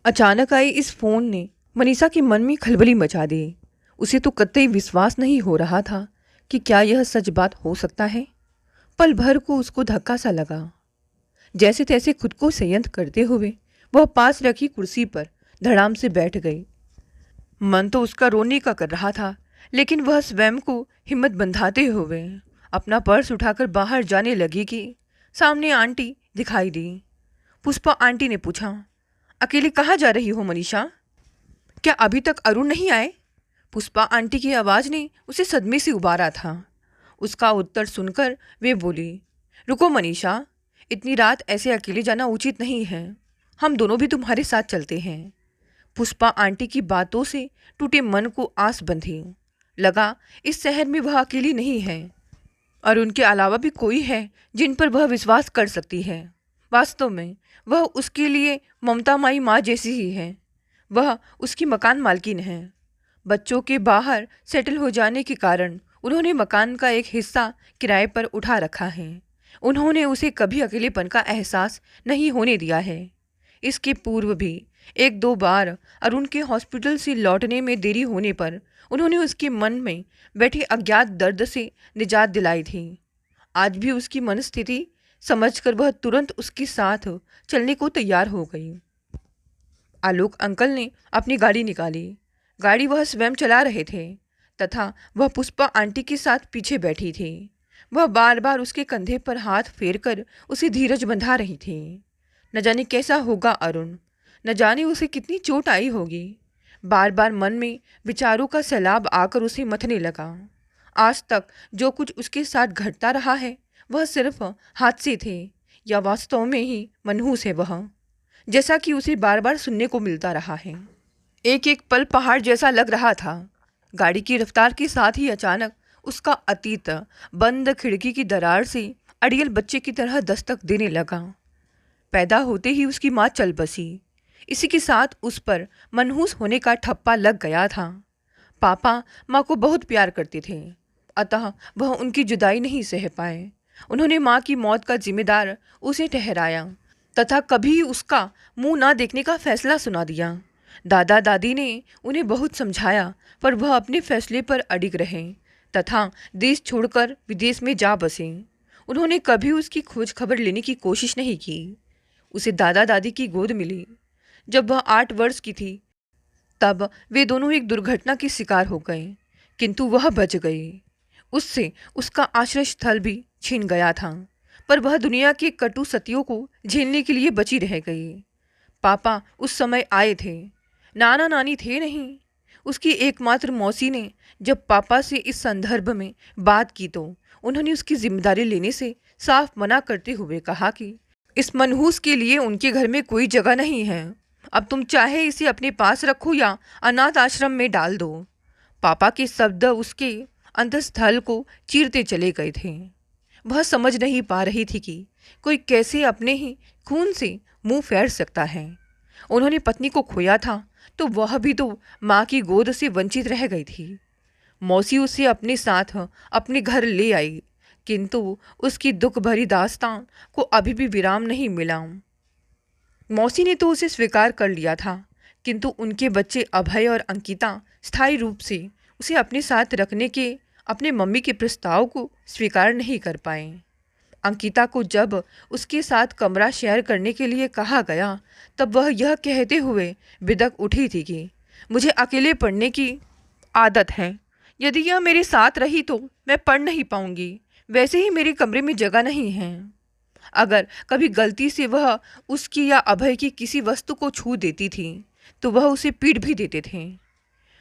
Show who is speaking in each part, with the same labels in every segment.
Speaker 1: अचानक आई इस फोन ने मनीषा के मन में खलबली मचा दी। उसे तो कतई विश्वास नहीं हो रहा था कि क्या यह सच बात हो सकता है। पल भर को उसको धक्का सा लगा। जैसे तैसे खुद को संयत करते हुए वह पास रखी कुर्सी पर धड़ाम से बैठ गई। मन तो उसका रोने का कर रहा था, लेकिन वह स्वयं को हिम्मत बंधाते हुए अपना पर्स उठाकर बाहर जाने लगी कि सामने आंटी दिखाई दी। पुष्पा आंटी ने पूछा, अकेले कहाँ जा रही हो मनीषा? क्या अभी तक अरुण नहीं आए? पुष्पा आंटी की आवाज़ ने उसे सदमे से उबारा था। उसका उत्तर सुनकर वे बोली, रुको मनीषा, इतनी रात ऐसे अकेले जाना उचित नहीं है। हम दोनों भी तुम्हारे साथ चलते हैं। पुष्पा आंटी की बातों से टूटे मन को आस बंधी। लगा इस शहर में वह अकेली नहीं है और उनके अलावा भी कोई है जिन पर वह विश्वास कर सकती है। वास्तव में वह उसके लिए ममतामयी माँ जैसी ही है। वह उसकी मकान मालकिन है। बच्चों के बाहर सेटल हो जाने के कारण उन्होंने मकान का एक हिस्सा किराए पर उठा रखा है। उन्होंने उसे कभी अकेलेपन का एहसास नहीं होने दिया है। इसके पूर्व भी एक दो बार अरुण के हॉस्पिटल से लौटने में देरी होने पर उन्होंने उसके मन में बैठे अज्ञात दर्द से निजात दिलाई थी। आज भी उसकी मनस्थिति समझकर वह तुरंत उसके साथ चलने को तैयार हो गई। आलोक अंकल ने अपनी गाड़ी निकाली। गाड़ी वह स्वयं चला रहे थे तथा वह पुष्पा आंटी के साथ पीछे बैठी थी। वह बार बार उसके कंधे पर हाथ फेरकर उसे धीरज बंधा रही थी। न जाने कैसा होगा अरुण, न जाने उसे कितनी चोट आई होगी। बार बार मन में विचारों का सैलाब आकर उसे मथने लगा। आज तक जो कुछ उसके साथ घटता रहा है वह सिर्फ हादसे थे या वास्तव में ही मनहूस है वह, जैसा कि उसे बार बार सुनने को मिलता रहा है। एक एक पल पहाड़ जैसा लग रहा था। गाड़ी की रफ्तार के साथ ही अचानक उसका अतीत बंद खिड़की की दरार से अड़ियल बच्चे की तरह दस्तक देने लगा। पैदा होते ही उसकी माँ चल बसी। इसी के साथ उस पर मनहूस होने का ठप्पा लग गया था। पापा माँ को बहुत प्यार करते थे, अतः वह उनकी जुदाई नहीं सह पाए। उन्होंने माँ की मौत का जिम्मेदार उसे ठहराया तथा कभी उसका मुंह ना देखने का फैसला सुना दिया। दादा दादी ने उन्हें बहुत समझाया, पर वह अपने फैसले पर अडिग रहे तथा देश छोड़कर विदेश में जा बसे। उन्होंने कभी उसकी खोज खबर लेने की कोशिश नहीं की। उसे दादा दादी की गोद मिली जब वह 8 वर्ष की थी। तब वे दोनों एक दुर्घटना के शिकार हो गए, किंतु वह बच गई। उससे उसका आश्रय स्थल भी छीन गया था, पर वह दुनिया के कटु सत्यों को झेलने के लिए बची रह गई। पापा उस समय आए थे, नाना नानी थे नहीं। उसकी एकमात्र मौसी ने जब पापा से इस संदर्भ में बात की तो उन्होंने उसकी जिम्मेदारी लेने से साफ मना करते हुए कहा कि इस मनहूस के लिए उनके घर में कोई जगह नहीं है। अब तुम चाहे इसे अपने पास रखो या अनाथ आश्रम में डाल दो। पापा के शब्द उसके अंतस्थल को चीरते चले गए थे। वह समझ नहीं पा रही थी कि कोई कैसे अपने ही खून से मुंह फेर सकता है। उन्होंने पत्नी को खोया था तो वह भी तो माँ की गोद से वंचित रह गई थी। मौसी उसे अपने साथ अपने घर ले आई, किंतु उसकी दुख भरी दास्तां को अभी भी विराम नहीं मिला। मौसी ने तो उसे स्वीकार कर लिया था, किंतु उनके बच्चे अभय और अंकिता स्थायी रूप से उसे अपने साथ रखने के अपने मम्मी के प्रस्ताव को स्वीकार नहीं कर पाए। अंकिता को जब उसके साथ कमरा शेयर करने के लिए कहा गया तब वह यह कहते हुए बिदक उठी थी कि मुझे अकेले पढ़ने की आदत है। यदि यह मेरे साथ रही तो मैं पढ़ नहीं पाऊंगी। वैसे ही मेरे कमरे में जगह नहीं है। अगर कभी गलती से वह उसकी या अभय की किसी वस्तु को छू देती थी तो वह उसे पीट भी देते थे।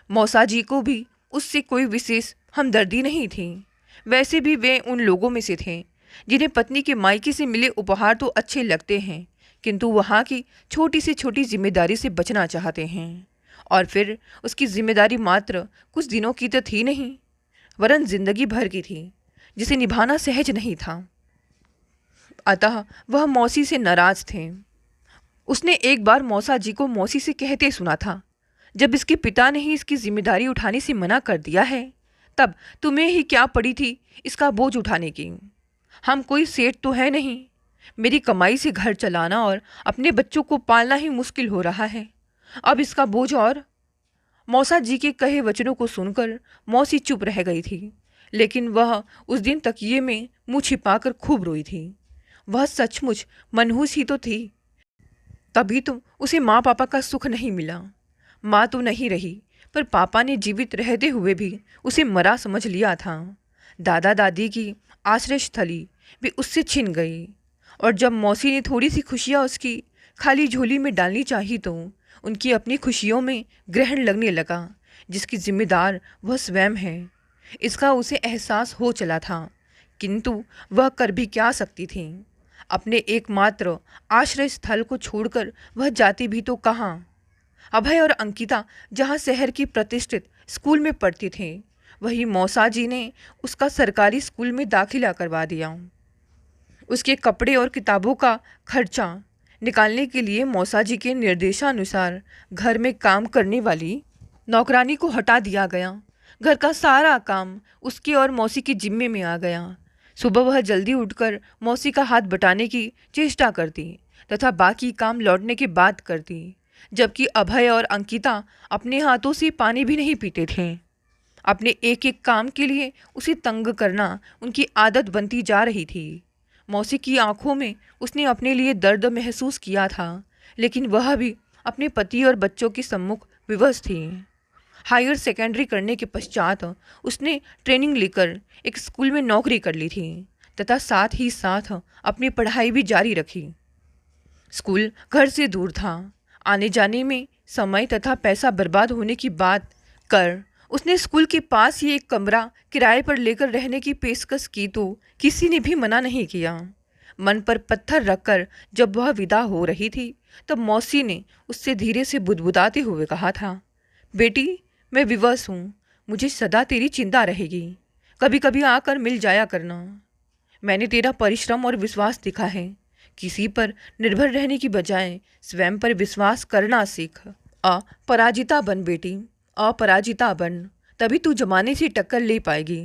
Speaker 1: मौसा जी को भी उससे कोई विशेष हमदर्दी नहीं थी। वैसे भी वे उन लोगों में से थे जिन्हें पत्नी के मायके से मिले उपहार तो अच्छे लगते हैं, किंतु वहाँ की छोटी से छोटी जिम्मेदारी से बचना चाहते हैं। और फिर उसकी जिम्मेदारी मात्र कुछ दिनों की तो थी नहीं, वरन जिंदगी भर की थी, जिसे निभाना सहज नहीं था। अतः वह मौसी से नाराज थे। उसने एक बार मौसा जी को मौसी से कहते सुना था, जब इसके पिता ने ही इसकी जिम्मेदारी उठाने से मना कर दिया है तब तुम्हें ही क्या पड़ी थी इसका बोझ उठाने की। हम कोई सेठ तो है नहीं। मेरी कमाई से घर चलाना और अपने बच्चों को पालना ही मुश्किल हो रहा है। अब इसका बोझ और। मौसा जी के कहे वचनों को सुनकर मौसी चुप रह गई थी, लेकिन वह उस दिन तकिए में मुंह छिपाकर खूब रोई थी। वह सचमुच मनहूस ही तो थी, तभी तो उसे माँ पापा का सुख नहीं मिला। माँ तो नहीं रही, पर पापा ने जीवित रहते हुए भी उसे मरा समझ लिया था। दादा दादी की आश्रय स्थली भी उससे छिन गई, और जब मौसी ने थोड़ी सी खुशियाँ उसकी खाली झोली में डालनी चाही तो उनकी अपनी खुशियों में ग्रहण लगने लगा, जिसकी जिम्मेदार वह स्वयं है। इसका उसे एहसास हो चला था, किंतु वह कर भी क्या सकती थी। अपने एकमात्र आश्रय स्थल को छोड़कर वह जाती भी तो कहाँ। अभय और अंकिता जहाँ शहर की प्रतिष्ठित स्कूल में पढ़ते थे, वही मौसा जी ने उसका सरकारी स्कूल में दाखिला करवा दिया। उसके कपड़े और किताबों का खर्चा निकालने के लिए मौसा जी के निर्देशानुसार घर में काम करने वाली नौकरानी को हटा दिया गया। घर का सारा काम उसके और मौसी के जिम्मे में आ गया। सुबह वह जल्दी उठकर मौसी का हाथ बटाने की चेष्टा करती तथा बाकी काम लौटने के बाद करती, जबकि अभय और अंकिता अपने हाथों से पानी भी नहीं पीते थे। अपने एक एक काम के लिए उसे तंग करना उनकी आदत बनती जा रही थी। मौसी की आंखों में उसने अपने लिए दर्द महसूस किया था, लेकिन वह भी अपने पति और बच्चों के सम्मुख विवश थी। हायर सेकेंडरी करने के पश्चात उसने ट्रेनिंग लेकर एक स्कूल में नौकरी कर ली थी तथा साथ ही साथ अपनी पढ़ाई भी जारी रखी। स्कूल घर से दूर था। आने जाने में समय तथा पैसा बर्बाद होने की बात कर उसने स्कूल के पास ही एक कमरा किराए पर लेकर रहने की पेशकश की तो किसी ने भी मना नहीं किया। मन पर पत्थर रखकर जब वह विदा हो रही थी, तब मौसी ने उससे धीरे से बुदबुदाते हुए कहा था, बेटी, मैं विवश हूँ, मुझे सदा तेरी चिंता रहेगी। कभी कभी आकर मिल जाया करना। मैंने तेरा परिश्रम और विश्वास देखा है। किसी पर निर्भर रहने की बजाय स्वयं पर विश्वास करना सीख। अपराजिता बन बेटी, अपराजिता बन, तभी तू जमाने से टक्कर ले पाएगी।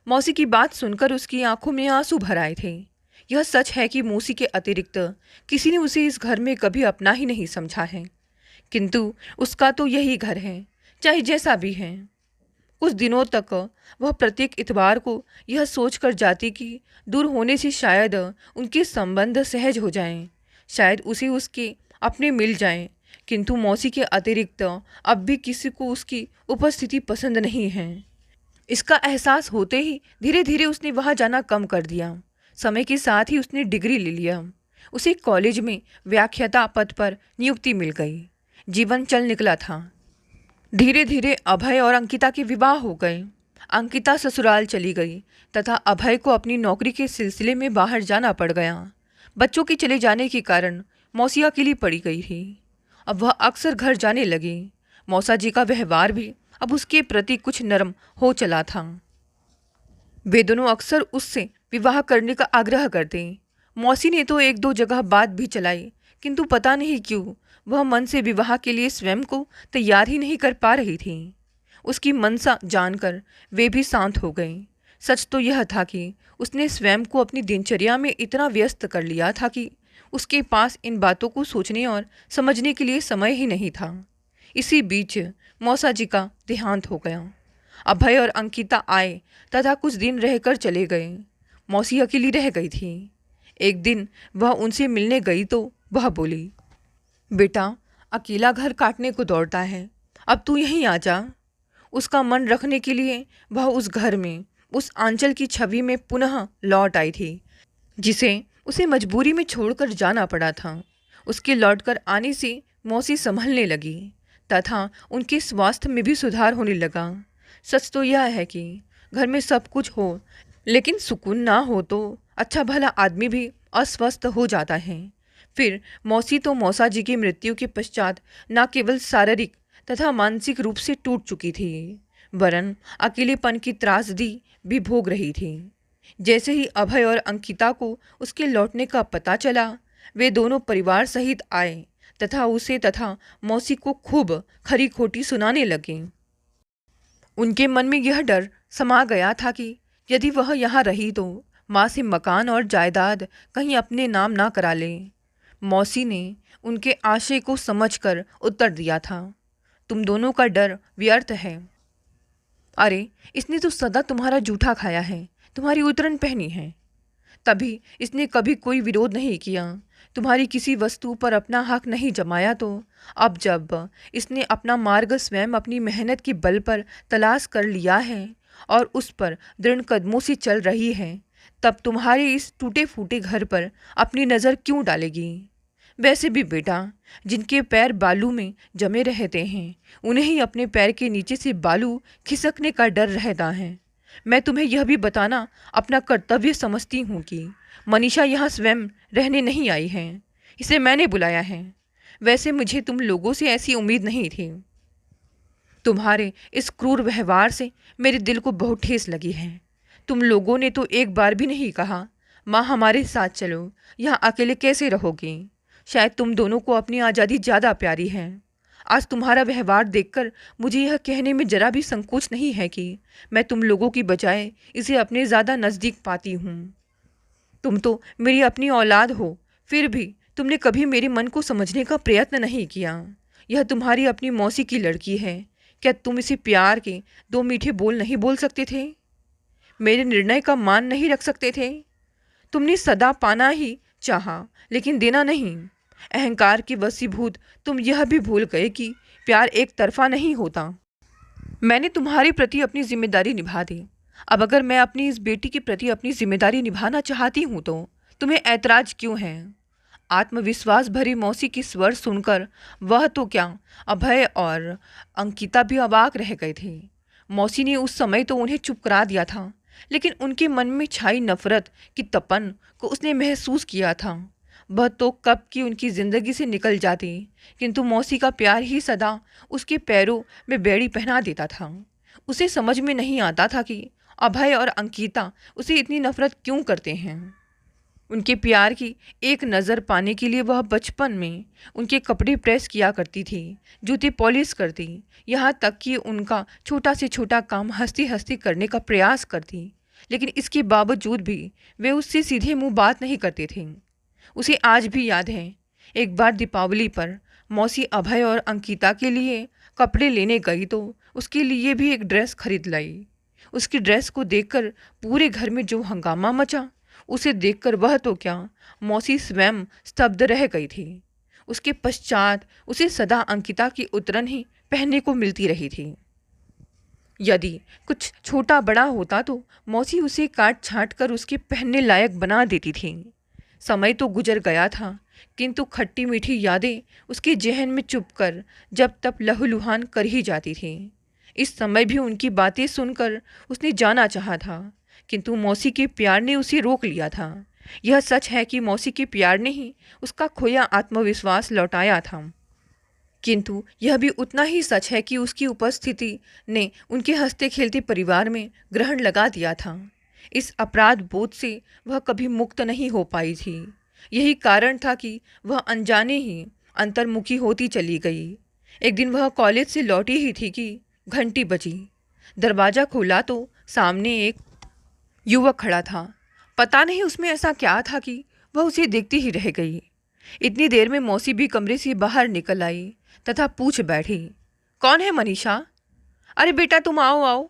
Speaker 1: मौसी की बात सुनकर उसकी आंखों में आंसू भर आए थे। यह सच है कि मौसी के अतिरिक्त किसी ने उसे इस घर में कभी अपना ही नहीं समझा है, किंतु उसका तो यही घर है, चाहे जैसा भी है। कुछ दिनों तक वह प्रत्येक इतवार को यह सोच कर जाती कि दूर होने से शायद उनके संबंध सहज हो जाएं, शायद उसे उसके अपने मिल जाएं, किंतु मौसी के अतिरिक्त अब भी किसी को उसकी उपस्थिति पसंद नहीं है। इसका एहसास होते ही धीरे धीरे उसने वहाँ जाना कम कर दिया। समय के साथ ही उसने डिग्री ले लिया। उसे कॉलेज में व्याख्याता पद पर नियुक्ति मिल गई। जीवन चल निकला था। धीरे धीरे अभय और अंकिता के विवाह हो गए। अंकिता ससुराल चली गई तथा अभय को अपनी नौकरी के सिलसिले में बाहर जाना पड़ गया। बच्चों के चले जाने के कारण मौसी अकेली पड़ी गई थी। अब वह अक्सर घर जाने लगी। मौसा जी का व्यवहार भी अब उसके प्रति कुछ नरम हो चला था। वे दोनों अक्सर उससे विवाह करने का आग्रह करते। मौसी ने तो एक दो जगह बात भी चलाई, किंतु पता नहीं क्यों वह मन से विवाह के लिए स्वयं को तैयार ही नहीं कर पा रही थी। उसकी मनसा जानकर वे भी शांत हो गए। सच तो यह था कि उसने स्वयं को अपनी दिनचर्या में इतना व्यस्त कर लिया था कि उसके पास इन बातों को सोचने और समझने के लिए समय ही नहीं था। इसी बीच मौसा जी का देहांत हो गया। अभय और अंकिता आए तथा कुछ दिन रहकर चले गए। मौसी अकेली रह गई थी। एक दिन वह उनसे मिलने गई तो वह बोली, बेटा, अकेला घर काटने को दौड़ता है, अब तू यहीं आ जा। उसका मन रखने के लिए वह उस घर में, उस आंचल की छवि में पुनः लौट आई थी, जिसे उसे मजबूरी में छोड़कर जाना पड़ा था। उसके लौटकर आने से मौसी संभलने लगी तथा उनके स्वास्थ्य में भी सुधार होने लगा। सच तो यह है कि घर में सब कुछ हो, लेकिन सुकून ना हो तो अच्छा भला आदमी भी अस्वस्थ हो जाता है। फिर मौसी तो मौसा जी की मृत्यु के पश्चात न केवल शारीरिक तथा मानसिक रूप से टूट चुकी थी, वरन अकेलेपन की त्रासदी भी भोग रही थी। जैसे ही अभय और अंकिता को उसके लौटने का पता चला, वे दोनों परिवार सहित आए तथा उसे तथा मौसी को खूब खरी खोटी सुनाने लगे। उनके मन में यह डर समा गया था कि यदि वह यहाँ रही तो माँ से मकान और जायदाद कहीं अपने नाम ना करा ले। मौसी ने उनके आशय को समझकर उत्तर दिया था, तुम दोनों का डर व्यर्थ है। अरे, इसने तो सदा तुम्हारा जूठा खाया है, तुम्हारी उतरन पहनी है, तभी इसने कभी कोई विरोध नहीं किया, तुम्हारी किसी वस्तु पर अपना हक नहीं जमाया। तो अब जब इसने अपना मार्ग स्वयं अपनी मेहनत के बल पर तलाश कर लिया है और उस पर दृढ़ कदमों से चल रही है, तब तुम्हारे इस टूटे फूटे घर पर अपनी नज़र क्यों डालेगी? वैसे भी बेटा, जिनके पैर बालू में जमे रहते हैं, उन्हें ही अपने पैर के नीचे से बालू खिसकने का डर रहता है। मैं तुम्हें यह भी बताना अपना कर्तव्य समझती हूँ कि मनीषा यहाँ स्वयं रहने नहीं आई है, इसे मैंने बुलाया है। वैसे मुझे तुम लोगों से ऐसी उम्मीद नहीं थी। तुम्हारे इस क्रूर व्यवहार से मेरे दिल को बहुत ठेस लगी है। तुम लोगों ने तो एक बार भी नहीं कहा, माँ हमारे साथ चलो, यहाँ अकेले कैसे रहोगी? शायद तुम दोनों को अपनी आज़ादी ज़्यादा प्यारी है। आज तुम्हारा व्यवहार देखकर मुझे यह कहने में जरा भी संकोच नहीं है कि मैं तुम लोगों की बजाय इसे अपने ज़्यादा नज़दीक पाती हूँ। तुम तो मेरी अपनी औलाद हो, फिर भी तुमने कभी मेरे मन को समझने का प्रयत्न नहीं किया। यह तुम्हारी अपनी मौसी की लड़की है, क्या तुम इसे प्यार के दो मीठे बोल नहीं बोल सकते थे? मेरे निर्णय का मान नहीं रख सकते थे? तुमने सदा पाना ही चाहा, लेकिन देना नहीं। अहंकार के वशीभूत तुम यह भी भूल गए कि प्यार एक तरफा नहीं होता। मैंने तुम्हारे प्रति अपनी जिम्मेदारी निभा दी। अब अगर मैं अपनी इस बेटी के प्रति अपनी जिम्मेदारी निभाना चाहती हूँ तो तुम्हें ऐतराज क्यों है? आत्मविश्वास भरी मौसी की स्वर सुनकर वह तो क्या, अभय और अंकिता भी अबाक रह गए थे। मौसी ने उस समय तो उन्हें चुप करा दिया था, लेकिन उनके मन में छाई नफरत की तपन को उसने महसूस किया था। वह तो कब की उनकी ज़िंदगी से निकल जाती, किंतु मौसी का प्यार ही सदा उसके पैरों में बेड़ी पहना देता था। उसे समझ में नहीं आता था कि अभय और अंकिता उसे इतनी नफरत क्यों करते हैं। उनके प्यार की एक नज़र पाने के लिए वह बचपन में उनके कपड़े प्रेस किया करती थी, जूते पॉलिश करती, यहाँ तक कि उनका छोटा से छोटा काम हंसती हंसती करने का प्रयास करती, लेकिन इसके बावजूद भी वे उससे सीधे मुंह बात नहीं करते थे। उसे आज भी याद है, एक बार दीपावली पर मौसी अभय और अंकिता के लिए कपड़े लेने गई तो उसके लिए भी एक ड्रेस खरीद लाई। उसकी ड्रेस को देखकर पूरे घर में जो हंगामा मचा, उसे देखकर वह तो क्या, मौसी स्वयं स्तब्ध रह गई थी। उसके पश्चात उसे सदा अंकिता की उतरन ही पहनने को मिलती रही थी। यदि कुछ छोटा बड़ा होता तो मौसी उसे काट छाँट कर उसके पहनने लायक बना देती थी। समय तो गुजर गया था, किंतु खट्टी मीठी यादें उसके जहन में चुपकर जब तब लहूलुहान कर ही जाती थी। इस समय भी उनकी बातें सुनकर उसने जाना चाहा था, किंतु मौसी के प्यार ने उसे रोक लिया था। यह सच है कि मौसी के प्यार ने ही उसका खोया आत्मविश्वास लौटाया था, किंतु यह भी उतना ही सच है कि उसकी उपस्थिति ने उनके हंसते खेलते परिवार में ग्रहण लगा दिया था। इस अपराध बोध से वह कभी मुक्त नहीं हो पाई थी। यही कारण था कि वह अनजाने ही अंतर्मुखी होती चली गई। एक दिन वह कॉलेज से लौटी ही थी कि घंटी बजी। दरवाज़ा खोला तो सामने एक युवक खड़ा था। पता नहीं उसमें ऐसा क्या था कि वह उसे देखती ही रह गई। इतनी देर में मौसी भी कमरे से बाहर निकल आई तथा पूछ बैठी, कौन है मनीषा? अरे बेटा तुम आओ आओ।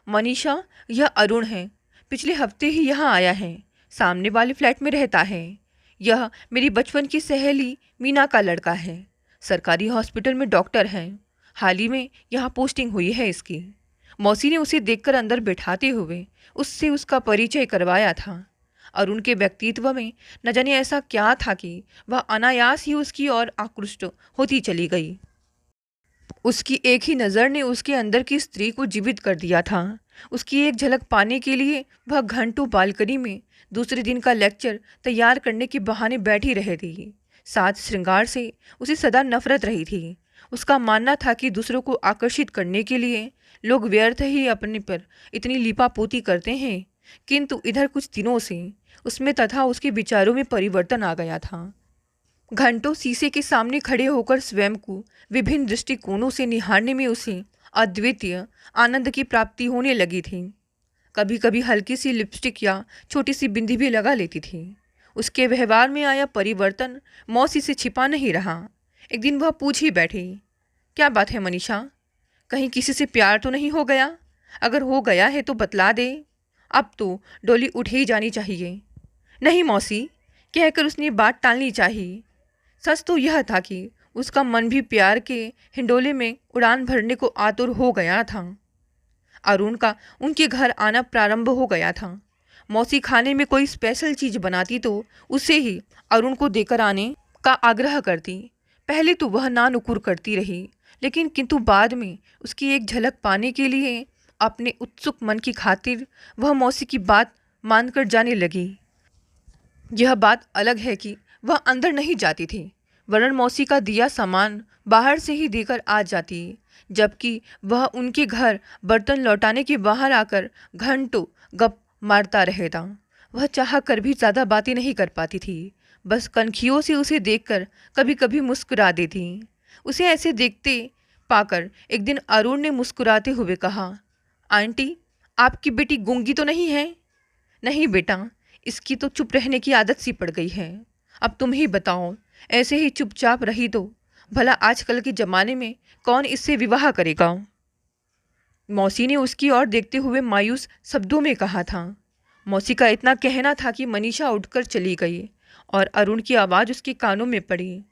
Speaker 1: मनीषा, यह अरुण है, पिछले हफ्ते ही यहाँ आया है, सामने वाले फ्लैट में रहता है। यह मेरी बचपन की सहेली मीना का लड़का है, सरकारी हॉस्पिटल में डॉक्टर है, हाल ही में यहाँ पोस्टिंग हुई है इसकी। मौसी ने उसे देखकर अंदर बैठाते हुए उससे उसका परिचय करवाया था। अरुण के व्यक्तित्व में न जाने ऐसा क्या था कि वह अनायास ही उसकी ओर आकृष्ट होती चली गई। उसकी एक ही नज़र ने उसके अंदर की स्त्री को जीवित कर दिया था। उसकी एक झलक पाने के लिए वह घंटों बालकनी में दूसरे दिन का लेक्चर तैयार करने के बहाने बैठी रह थी। साज श्रृंगार से उसे सदा नफरत रही थी। उसका मानना था कि दूसरों को आकर्षित करने के लिए लोग व्यर्थ ही अपने पर इतनी लीपापोती करते हैं, किंतु इधर कुछ दिनों से उसमें तथा उसके विचारों में परिवर्तन आ गया था। घंटों शीशे के सामने खड़े होकर स्वयं को विभिन्न दृष्टिकोणों से निहारने में उसे अद्वितीय आनंद की प्राप्ति होने लगी थी। कभी कभी हल्की सी लिपस्टिक या छोटी सी बिंदी भी लगा लेती थी। उसके व्यवहार में आया परिवर्तन मौसी से छिपा नहीं रहा। एक दिन वह पूछ ही बैठी, क्या बात है मनीषा, कहीं किसी से प्यार तो नहीं हो गया? अगर हो गया है तो बतला दे, अब तो डोली उठ ही जानी चाहिए। नहीं मौसी, कहकर उसने बात टालनी चाहिए। सच तो यह था कि उसका मन भी प्यार के हिंडोले में उड़ान भरने को आतुर हो गया था। अरुण का उनके घर आना प्रारंभ हो गया था। मौसी खाने में कोई स्पेशल चीज़ बनाती तो उसे ही अरुण को देकर आने का आग्रह करती। पहले तो वह ना नुकुर करती रही, लेकिन किंतु बाद में उसकी एक झलक पाने के लिए अपने उत्सुक मन की खातिर वह मौसी की बात मानकर जाने लगी। यह बात अलग है कि वह अंदर नहीं जाती थी, वरन मौसी का दिया सामान बाहर से ही देकर आ जाती, जबकि वह उनके घर बर्तन लौटाने के बाहर आकर घंटों गप मारता रहता। वह चाह कर भी ज़्यादा बातें नहीं कर पाती थी, बस कनखियों से उसे देखकर कभी कभी मुस्कुरा देती। उसे ऐसे देखते पाकर एक दिन अरुण ने मुस्कुराते हुए कहा, आंटी, आपकी बेटी गूंगी तो नहीं है? नहीं बेटा, इसकी तो चुप रहने की आदत सी पड़ गई है। अब तुम ही बताओ, ऐसे ही चुपचाप रही तो भला आजकल के ज़माने में कौन इससे विवाह करेगा? मौसी ने उसकी ओर देखते हुए मायूस शब्दों में कहा था। मौसी का इतना कहना था कि मनीषा उठकर चली गई और अरुण की आवाज़ उसके कानों में पड़ी,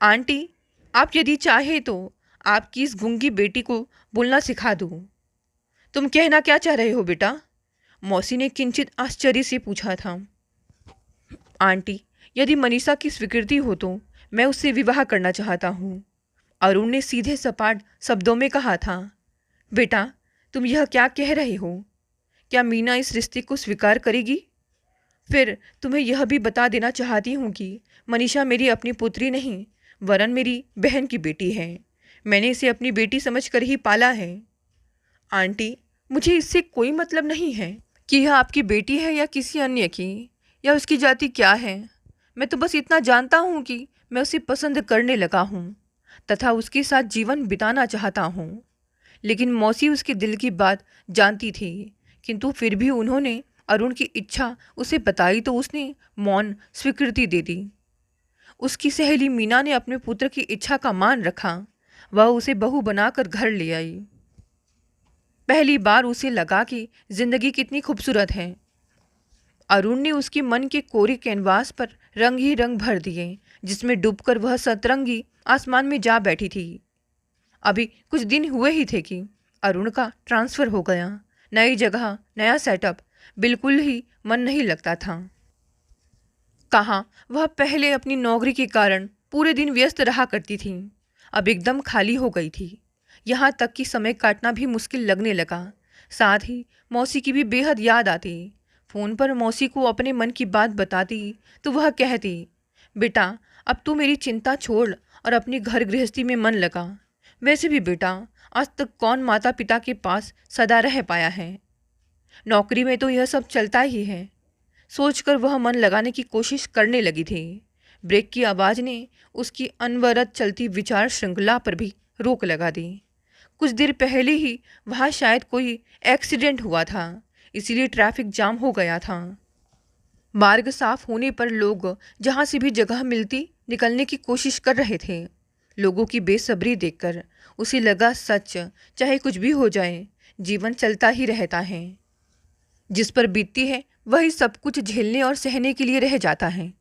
Speaker 1: आंटी, आप यदि चाहे तो आपकी इस गूंगी बेटी को बोलना सिखा दूँ। तुम कहना क्या चाह रहे हो बेटा? मौसी ने किंचित आश्चर्य से पूछा था। आंटी, यदि मनीषा की स्वीकृति हो तो मैं उससे विवाह करना चाहता हूँ, अरुण ने सीधे सपाट शब्दों में कहा था। बेटा, तुम यह क्या कह रहे हो? क्या मीना इस रिश्ते को स्वीकार करेगी? फिर तुम्हें यह भी बता देना चाहती हूँ कि मनीषा मेरी अपनी पुत्री नहीं, वरन मेरी बहन की बेटी है। मैंने इसे अपनी बेटी समझकर ही पाला है। आंटी, मुझे इससे कोई मतलब नहीं है कि यह आपकी बेटी है या किसी अन्य की, या उसकी जाति क्या है। मैं तो बस इतना जानता हूँ कि मैं उसे पसंद करने लगा हूँ तथा उसके साथ जीवन बिताना चाहता हूँ। लेकिन मौसी उसके दिल की बात जानती थी, किंतु फिर भी उन्होंने अरुण की इच्छा उसे बताई तो उसने मौन स्वीकृति दे दी। उसकी सहेली मीना ने अपने पुत्र की इच्छा का मान रखा। वह उसे बहू बनाकर घर ले आई। पहली बार उसे लगा कि जिंदगी कितनी खूबसूरत है। अरुण ने उसके मन के कोरे कैनवास पर रंग ही रंग भर दिए, जिसमें डूबकर वह सतरंगी आसमान में जा बैठी थी। अभी कुछ दिन हुए ही थे कि अरुण का ट्रांसफ़र हो गया। नई जगह, नया सेटअप, बिल्कुल ही मन नहीं लगता था। कहाँ वह पहले अपनी नौकरी के कारण पूरे दिन व्यस्त रहा करती थी, अब एकदम खाली हो गई थी। यहाँ तक कि समय काटना भी मुश्किल लगने लगा। साथ ही मौसी की भी बेहद याद आती। फ़ोन पर मौसी को अपने मन की बात बताती तो वह कहती, बेटा, अब तू मेरी चिंता छोड़ और अपनी घर गृहस्थी में मन लगा। वैसे भी बेटा, आज तक कौन माता पिता के पास सदा रह पाया है? नौकरी में तो यह सब चलता ही है। सोचकर वह मन लगाने की कोशिश करने लगी थी। ब्रेक की आवाज़ ने उसकी अनवरत चलती विचार श्रृंखला पर भी रोक लगा दी। कुछ देर पहले ही वहाँ शायद कोई एक्सीडेंट हुआ था, इसीलिए ट्रैफिक जाम हो गया था। मार्ग साफ होने पर लोग जहाँ से भी जगह मिलती निकलने की कोशिश कर रहे थे। लोगों की बेसब्री देखकर उसे लगा, सच, चाहे कुछ भी हो जाए, जीवन चलता ही रहता है। जिस पर बीतती है वही सब कुछ झेलने और सहने के लिए रह जाता है।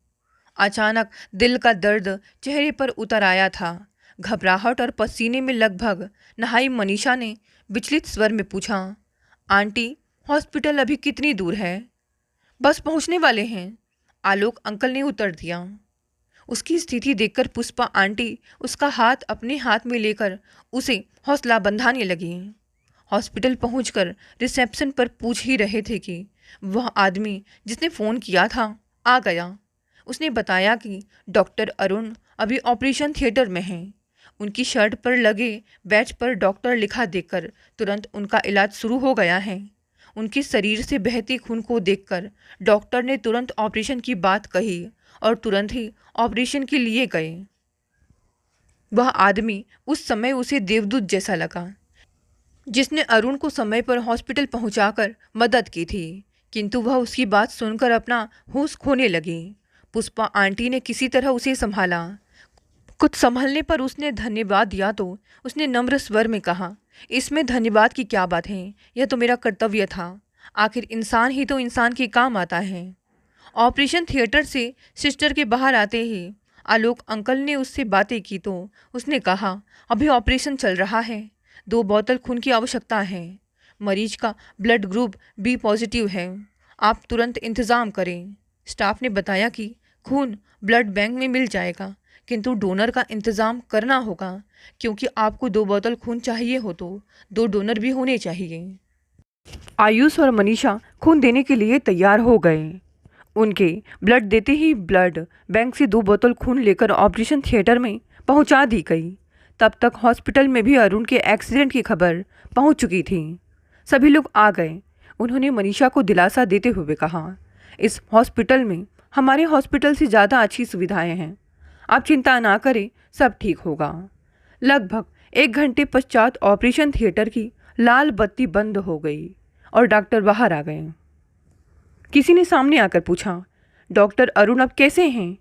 Speaker 1: अचानक दिल का दर्द चेहरे पर उतर आया था। घबराहट और पसीने में लगभग नहाई मनीषा ने विचलित स्वर में पूछा, आंटी, हॉस्पिटल अभी कितनी दूर है? बस पहुंचने वाले हैं, आलोक अंकल ने उत्तर दिया। उसकी स्थिति देखकर पुष्पा आंटी उसका हाथ अपने हाथ में लेकर उसे हौसला बंधाने लगी। हॉस्पिटल पहुंचकर रिसेप्शन पर पूछ ही रहे थे कि वह आदमी जिसने फ़ोन किया था आ गया। उसने बताया कि डॉक्टर अरुण अभी ऑपरेशन थिएटर में हैं। उनकी शर्ट पर लगे बैच पर डॉक्टर लिखा देखकर तुरंत उनका इलाज शुरू हो गया है। उनके शरीर से बहते खून को देखकर डॉक्टर ने तुरंत ऑपरेशन की बात कही और तुरंत ही ऑपरेशन के लिए गए। वह आदमी उस समय उसे देवदूत जैसा लगा, जिसने अरुण को समय पर हॉस्पिटल पहुंचाकर मदद की थी, किंतु वह उसकी बात सुनकर अपना होश खोने लगी। पुष्पा आंटी ने किसी तरह उसे संभाला। कुछ संभलने पर उसने धन्यवाद दिया तो उसने नम्र स्वर में कहा, इसमें धन्यवाद की क्या बात है, यह तो मेरा कर्तव्य था। आखिर इंसान ही तो इंसान के काम आता है। ऑपरेशन थिएटर से सिस्टर के बाहर आते ही आलोक अंकल ने उससे बातें की तो उसने कहा, अभी ऑपरेशन चल रहा है, 2 बोतल खून की आवश्यकता है। मरीज का ब्लड ग्रुप बी पॉजिटिव है, आप तुरंत इंतज़ाम करें। स्टाफ ने बताया कि खून ब्लड बैंक में मिल जाएगा, किंतु डोनर का इंतज़ाम करना होगा, क्योंकि आपको 2 बोतल खून चाहिए हो तो 2 डोनर भी होने चाहिए। आयुष और मनीषा खून देने के लिए तैयार हो गए। उनके ब्लड देते ही ब्लड बैंक से 2 बोतल खून लेकर ऑपरेशन थिएटर में पहुंचा दी गई। तब तक हॉस्पिटल में भी अरुण के एक्सीडेंट की खबर पहुंच चुकी थी। सभी लोग आ गए। उन्होंने मनीषा को दिलासा देते हुए कहा, इस हॉस्पिटल में हमारे हॉस्पिटल से ज़्यादा अच्छी सुविधाएं हैं, आप चिंता ना करें, सब ठीक होगा। लगभग 1 घंटे पश्चात ऑपरेशन थिएटर की लाल बत्ती बंद हो गई और डॉक्टर बाहर आ गए। किसी ने सामने आकर पूछा, डॉक्टर अरुण अब कैसे हैं?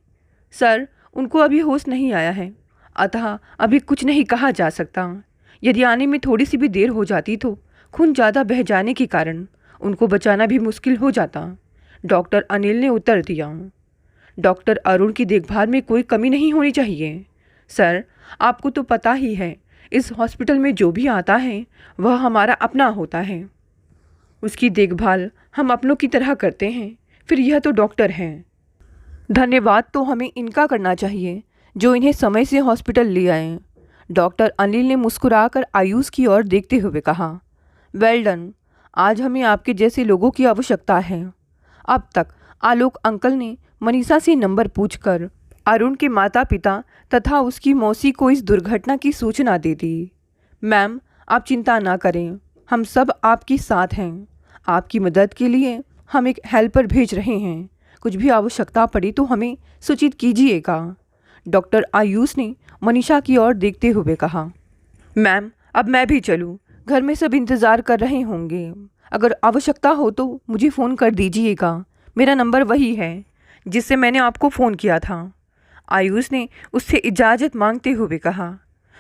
Speaker 1: सर, उनको अभी होश नहीं आया है, अतः अभी कुछ नहीं कहा जा सकता। यदि आने में थोड़ी सी भी देर हो जाती तो खून ज़्यादा बह जाने के कारण उनको बचाना भी मुश्किल हो जाता, डॉक्टर अनिल ने उत्तर दिया। डॉक्टर अरुण की देखभाल में कोई कमी नहीं होनी चाहिए। सर, आपको तो पता ही है, इस हॉस्पिटल में जो भी आता है वह हमारा अपना होता है। उसकी देखभाल हम अपनों की तरह करते हैं, फिर यह तो डॉक्टर हैं। धन्यवाद तो हमें इनका करना चाहिए जो इन्हें समय से हॉस्पिटल ले आए। डॉक्टर अनिल ने मुस्कुराकर आयुष की ओर देखते हुए कहा, वेल डन, आज हमें आपके जैसे लोगों की आवश्यकता है। अब तक आलोक अंकल ने मनीषा से नंबर पूछकर अरुण के माता पिता तथा उसकी मौसी को इस दुर्घटना की सूचना दे दी। मैम, आप चिंता ना करें, हम सब आपके साथ हैं। आपकी मदद के लिए हम एक हेल्पर भेज रहे हैं, कुछ भी आवश्यकता पड़ी तो हमें सूचित कीजिएगा। डॉक्टर आयुष ने मनीषा की ओर देखते हुए कहा, मैम, अब मैं भी चलूं? घर में सब इंतज़ार कर रहे होंगे, अगर आवश्यकता हो तो मुझे फ़ोन कर दीजिएगा, मेरा नंबर वही है जिससे मैंने आपको फ़ोन किया था। आयुष ने उससे इजाज़त मांगते हुए कहा।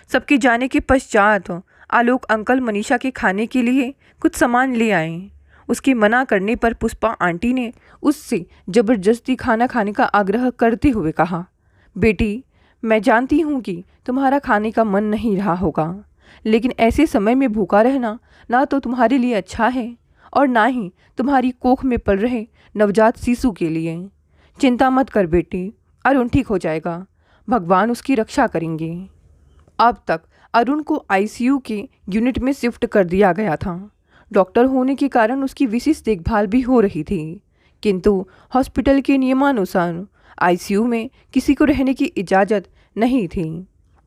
Speaker 1: सबके जाने के पश्चात आलोक अंकल मनीषा के खाने के लिए कुछ सामान ले आए। उसके मना करने पर पुष्पा आंटी ने उससे ज़बरदस्ती खाना खाने का आग्रह करते हुए कहा, बेटी, मैं जानती हूँ कि तुम्हारा खाने का मन नहीं रहा होगा, लेकिन ऐसे समय में भूखा रहना ना तो तुम्हारे लिए अच्छा है और ना ही तुम्हारी कोख में पल रहे नवजात शिशु के लिए। चिंता मत कर बेटी, अरुण ठीक हो जाएगा, भगवान उसकी रक्षा करेंगे। अब तक अरुण को आईसीयू के यूनिट में शिफ्ट कर दिया गया था। डॉक्टर होने के कारण उसकी विशेष देखभाल भी हो रही थी, किंतु हॉस्पिटल के नियमानुसार आईसीयू में किसी को रहने की इजाज़त नहीं थी।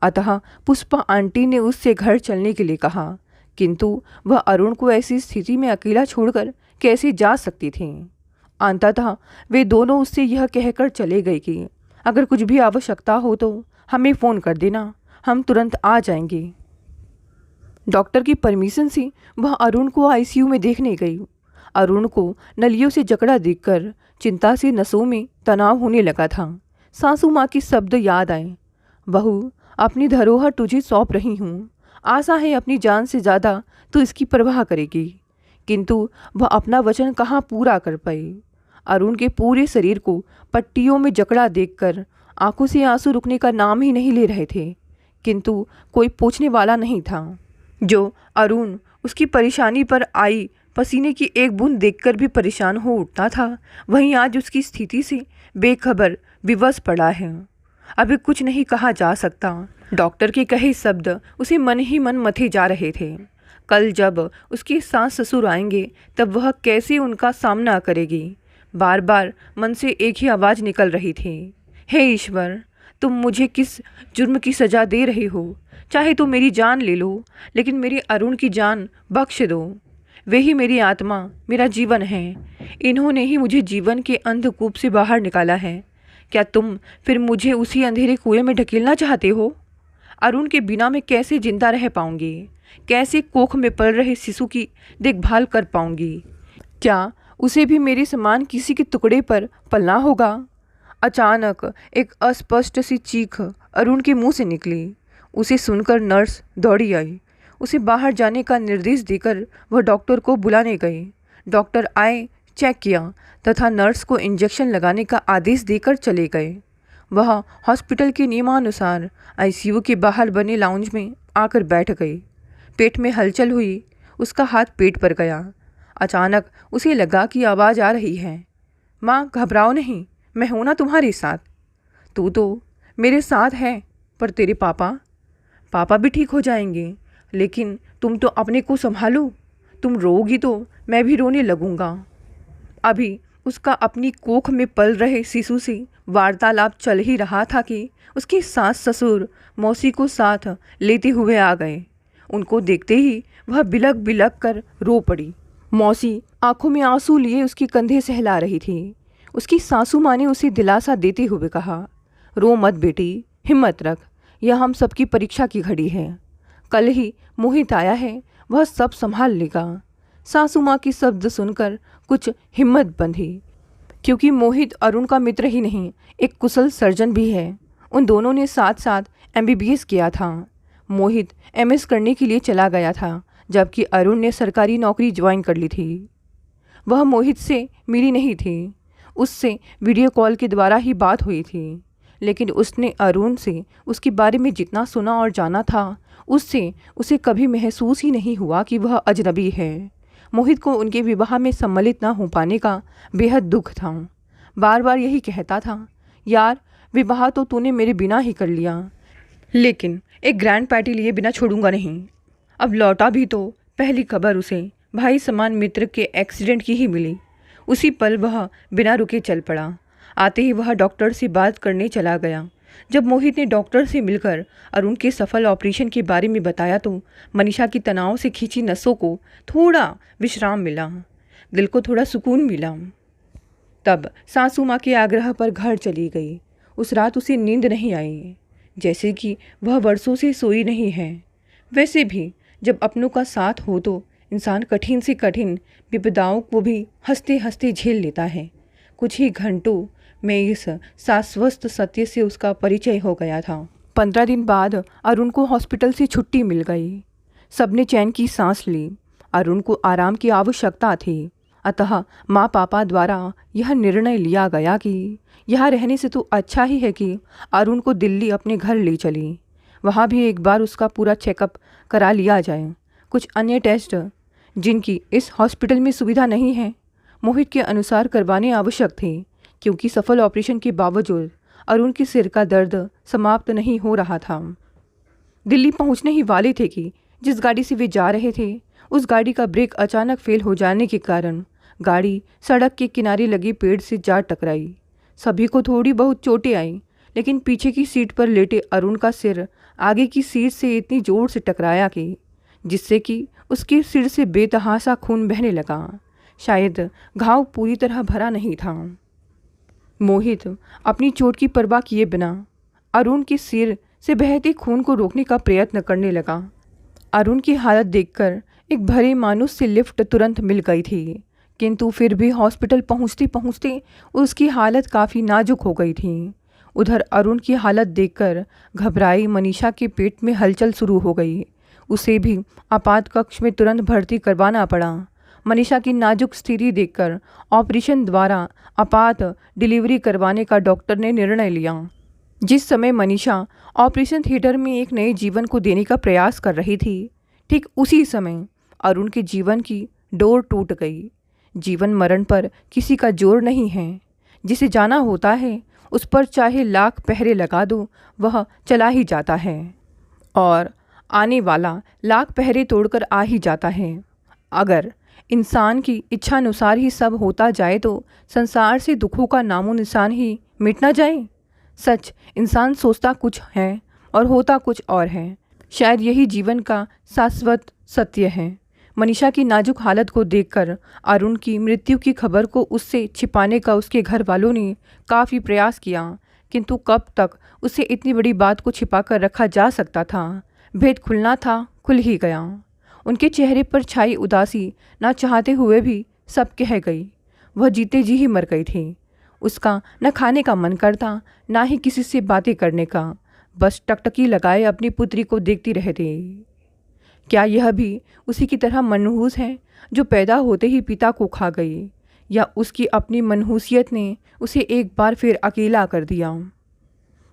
Speaker 1: अतः पुष्पा आंटी ने उससे घर चलने के लिए कहा, किंतु वह अरुण को ऐसी स्थिति में अकेला छोड़कर कैसे जा सकती थी। अंततः वे दोनों उससे यह कहकर चले गए कि अगर कुछ भी आवश्यकता हो तो हमें फ़ोन कर देना, हम तुरंत आ जाएंगे। डॉक्टर की परमिशन से वह अरुण को आईसीयू में देखने गई। अरुण को नलियों से जकड़ा देखकर चिंता से नसों में तनाव होने लगा था। सासू माँ के शब्द याद आए, बहू, अपनी धरोहर तुझे सौंप रही हूँ, आशा है अपनी जान से ज़्यादा तो इसकी परवाह करेगी। किंतु वह अपना वचन कहाँ पूरा कर पाई। अरुण के पूरे शरीर को पट्टियों में जकड़ा देखकर आंखों से आंसू रुकने का नाम ही नहीं ले रहे थे, किंतु कोई पूछने वाला नहीं था। जो अरुण उसकी परेशानी पर आई पसीने की एक बूंद देखकर भी परेशान हो उठता था, वहीं आज उसकी स्थिति से बेखबर विवश पड़ा है। अभी कुछ नहीं कहा जा सकता। डॉक्टर के कहे शब्द उसे मन ही मन मथे जा रहे थे। कल जब उसके सास ससुर आएंगे तब वह कैसे उनका सामना करेगी। बार बार मन से एक ही आवाज़ निकल रही थी, हे ईश्वर, तुम मुझे किस जुर्म की सज़ा दे रहे हो? चाहे तो मेरी जान ले लो, लेकिन मेरे अरुण की जान बख्श दो। वे ही मेरी आत्मा, मेरा जीवन है। इन्होंने ही मुझे जीवन के अंधकूप से बाहर निकाला है। क्या तुम फिर मुझे उसी अंधेरे कुएं में ढकेलना चाहते हो? अरुण के बिना मैं कैसे जिंदा रह पाऊंगी? कैसे कोख में पल रहे शिशु की देखभाल कर पाऊंगी? क्या उसे भी मेरे समान किसी के टुकड़े पर पलना होगा? अचानक एक अस्पष्ट सी चीख अरुण के मुंह से निकली। उसे सुनकर नर्स दौड़ी आई। उसे बाहर जाने का निर्देश देकर वह डॉक्टर को बुलाने गई। डॉक्टर आए, चेक किया तथा नर्स को इंजेक्शन लगाने का आदेश देकर चले गए। वह हॉस्पिटल के नियमानुसार आईसीयू के बाहर बने लाउंज में आकर बैठ गई। पेट में हलचल हुई। उसका हाथ पेट पर गया। अचानक उसे लगा कि आवाज़ आ रही है, माँ घबराओ नहीं, मैं हूं ना तुम्हारे साथ। तू तो मेरे साथ है, पर तेरे पापा भी ठीक हो जाएंगे, लेकिन तुम तो अपने को संभालो। तुम रोगी तो मैं भी रोने लगूंगा। अभी उसका अपनी कोख में पल रहे शिशु से वार्तालाप चल ही रहा था कि उसके सास ससुर मौसी को साथ लेते हुए आ गए। उनको देखते ही वह बिलक बिलक कर रो पड़ी। मौसी आंखों में आंसू लिए उसके कंधे सहला रही थी। उसकी सासू माँ ने उसे दिलासा देते हुए कहा, रो मत बेटी, हिम्मत रख, यह हम सबकी परीक्षा की घड़ी है। कल ही मोहित आया है, वह सब संभाल लेगा। सासू माँ की शब्द सुनकर कुछ हिम्मत बंधी, क्योंकि मोहित अरुण का मित्र ही नहीं, एक कुशल सर्जन भी है। उन दोनों ने साथ साथ एमबीबीएस किया था। मोहित एमएस करने के लिए चला गया था, जबकि अरुण ने सरकारी नौकरी ज्वाइन कर ली थी। वह मोहित से मिली नहीं थी, उससे वीडियो कॉल के द्वारा ही बात हुई थी, लेकिन उसने अरुण से उसके बारे में जितना सुना और जाना था, उससे उसे कभी महसूस ही नहीं हुआ कि वह अजनबी है। मोहित को उनके विवाह में सम्मिलित न हो पाने का बेहद दुख था। बार बार यही कहता था, यार विवाह तो तूने मेरे बिना ही कर लिया, लेकिन एक ग्रैंड पार्टी लिए बिना छोड़ूंगा नहीं। अब लौटा भी तो पहली खबर उसे भाई समान मित्र के एक्सीडेंट की ही मिली। उसी पल वह बिना रुके चल पड़ा। आते ही वह डॉक्टर से बात करने चला गया। जब मोहित ने डॉक्टर से मिलकर अरुण के सफल ऑपरेशन के बारे में बताया तो मनीषा की तनाव से खींची नसों को थोड़ा विश्राम मिला, दिल को थोड़ा सुकून मिला। तब सासू माँ के आग्रह पर घर चली गई। उस रात उसे नींद नहीं आई, जैसे कि वह वर्षों से सोई नहीं है। वैसे भी जब अपनों का साथ हो तो इंसान कठिन से कठिन विपदाओं को भी हंसते हंसते झेल लेता है। कुछ ही घंटों में इस शाश्वत सत्य से उसका परिचय हो गया था। 15 दिन बाद अरुण को हॉस्पिटल से छुट्टी मिल गई। सबने चैन की सांस ली। अरुण को आराम की आवश्यकता थी, अतः माँ पापा द्वारा यह निर्णय लिया गया कि यहाँ रहने से तो अच्छा ही है कि अरुण को दिल्ली अपने घर ले चली। वहाँ भी एक बार उसका पूरा चेकअप करा लिया जाए। कुछ अन्य टेस्ट जिनकी इस हॉस्पिटल में सुविधा नहीं है, मोहित के अनुसार करवाने आवश्यक थे, क्योंकि सफल ऑपरेशन के बावजूद अरुण के सिर का दर्द समाप्त नहीं हो रहा था। दिल्ली पहुंचने ही वाले थे कि जिस गाड़ी से वे जा रहे थे, उस गाड़ी का ब्रेक अचानक फेल हो जाने के कारण गाड़ी सड़क के किनारे लगे पेड़ से जा टकराई। सभी को थोड़ी बहुत चोटें आई, लेकिन पीछे की सीट पर लेटे अरुण का सिर आगे की सीट से इतनी जोर से टकराया कि जिससे कि उसके सिर से बेतहासा खून बहने लगा। शायद घाव पूरी तरह भरा नहीं था। मोहित अपनी चोट की परवाह किए बिना अरुण के सिर से बहते खून को रोकने का प्रयत्न करने लगा। अरुण की हालत देखकर एक भले मानुस से लिफ्ट तुरंत मिल गई थी, किंतु फिर भी हॉस्पिटल पहुंचते पहुंचते उसकी हालत काफ़ी नाजुक हो गई थी। उधर अरुण की हालत देखकर घबराई मनीषा के पेट में हलचल शुरू हो गई। उसे भी आपात कक्ष में तुरंत भर्ती करवाना पड़ा। मनीषा की नाजुक स्थिति देखकर ऑपरेशन द्वारा आपात डिलीवरी करवाने का डॉक्टर ने निर्णय लिया। जिस समय मनीषा ऑपरेशन थिएटर में एक नए जीवन को देने का प्रयास कर रही थी, ठीक उसी समय अरुण के जीवन की डोर टूट गई। जीवन मरण पर किसी का जोर नहीं है। जिसे जाना होता है उस पर चाहे लाख पहरे लगा दो, वह चला ही जाता है, और आने वाला लाख पहरे तोड़कर आ ही जाता है। अगर इंसान की इच्छानुसार ही सब होता जाए तो संसार से दुखों का नामो निशान ही मिट ना जाए। सच, इंसान सोचता कुछ है और होता कुछ और है। शायद यही जीवन का शाश्वत सत्य है। मनीषा की नाजुक हालत को देखकर अरुण की मृत्यु की खबर को उससे छिपाने का उसके घर वालों ने काफ़ी प्रयास किया, किंतु कब तक उसे इतनी बड़ी बात को छिपाकर रखा जा सकता था। भेद खुलना था, खुल ही गया। उनके चेहरे पर छाई उदासी ना चाहते हुए भी सब कह गई। वह जीते जी ही मर गई थी। उसका न खाने का मन करता, ना ही किसी से बातें करने का। बस टकटकी लगाए अपनी पुत्री को देखती रहती। क्या यह भी उसी की तरह मनहूस है जो पैदा होते ही पिता को खा गई, या उसकी अपनी मनहूसियत ने उसे एक बार फिर अकेला कर दिया?